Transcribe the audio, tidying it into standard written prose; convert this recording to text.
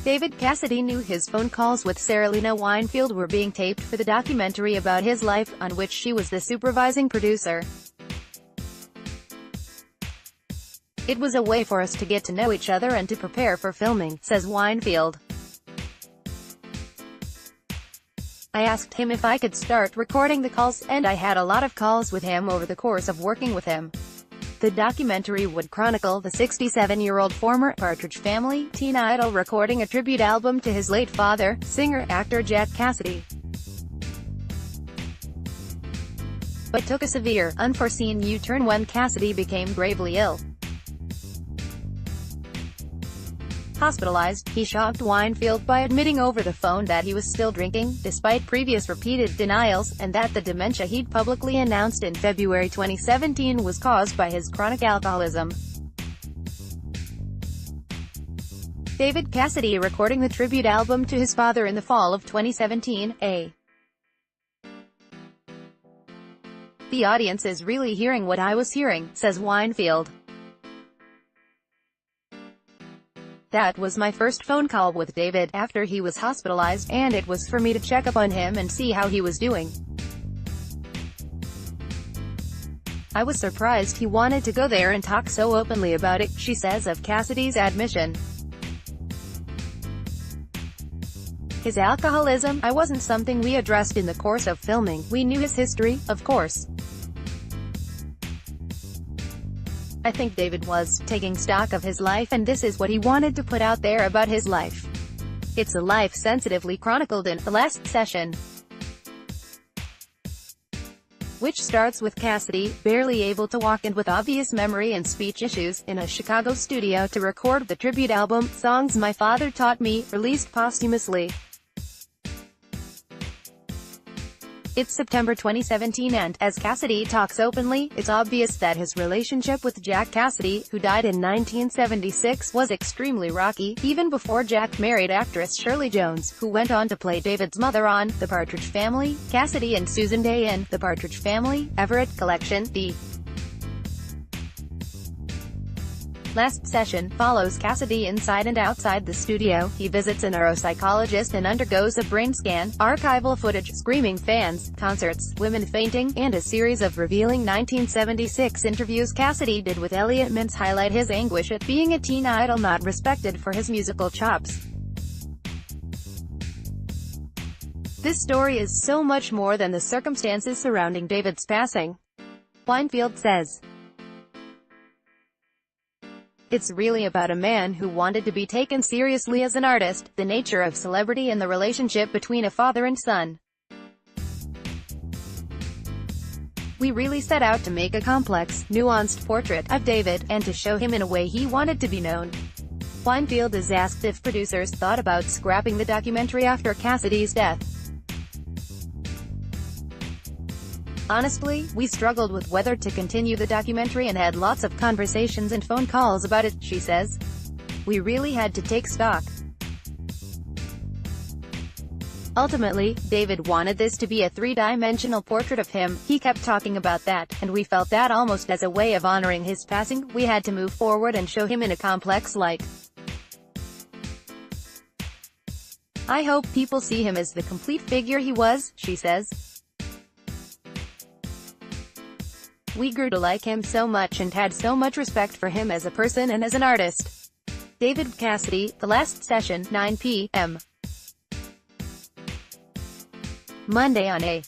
David Cassidy knew his phone calls with Saralena Weinfield were being taped for the documentary about his life, on which she was the supervising producer. "It was a way for us to get to know each other and to prepare for filming," says Weinfield. "I asked him if I could start recording the calls, and I had a lot of calls with him over the course of working with him." The documentary would chronicle the 67-year-old former Partridge Family teen idol recording a tribute album to his late father, singer-actor Jack Cassidy. But took a severe, unforeseen U-turn when Cassidy became gravely ill. Hospitalized, he shocked Weinfield by admitting over the phone that he was still drinking, despite previous repeated denials, and that the dementia he'd publicly announced in February 2017 was caused by his chronic alcoholism. David Cassidy recording the tribute album to his father in the fall of 2017, "The audience is really hearing what I was hearing," says Weinfield. "That was my first phone call with David, after he was hospitalized, and it was for me to check up on him and see how he was doing. I was surprised he wanted to go there and talk so openly about it," she says of Cassidy's admission. "His alcoholism, I wasn't something we addressed in the course of filming. We knew his history, of course. I think David was taking stock of his life, and this is what he wanted to put out there about his life. It's a life sensitively chronicled in the last session, which starts with Cassidy, barely able to walk and with obvious memory and speech issues, in a Chicago studio to record the tribute album, Songs My Father Taught Me, released posthumously. It's September 2017 and, as Cassidy talks openly, it's obvious that his relationship with Jack Cassidy, who died in 1976, was extremely rocky, even before Jack married actress Shirley Jones, who went on to play David's mother on The Partridge Family. Cassidy and Susan Day in The Partridge Family, Everett Collection, The last session follows Cassidy inside and outside the studio. He visits a neuropsychologist and undergoes a brain scan, archival footage, screaming fans, concerts, women fainting, and a series of revealing 1976 interviews Cassidy did with Elliot Mintz highlight his anguish at being a teen idol not respected for his musical chops. "This story is so much more than the circumstances surrounding David's passing," Weinfield says. "It's really about a man who wanted to be taken seriously as an artist, the nature of celebrity and the relationship between a father and son. We really set out to make a complex, nuanced portrait of David, and to show him in a way he wanted to be known." Weinfield is asked if producers thought about scrapping the documentary after Cassidy's death. "Honestly, we struggled with whether to continue the documentary and had lots of conversations and phone calls about it," she says. "We really had to take stock. Ultimately, David wanted this to be a three-dimensional portrait of him. He kept talking about that, and we felt that almost as a way of honoring his passing, we had to move forward and show him in a complex light. I hope people see him as the complete figure he was," she says. "We grew to like him so much and had so much respect for him as a person and as an artist." David Cassidy, The Last Session, 9 p.m. Monday on A.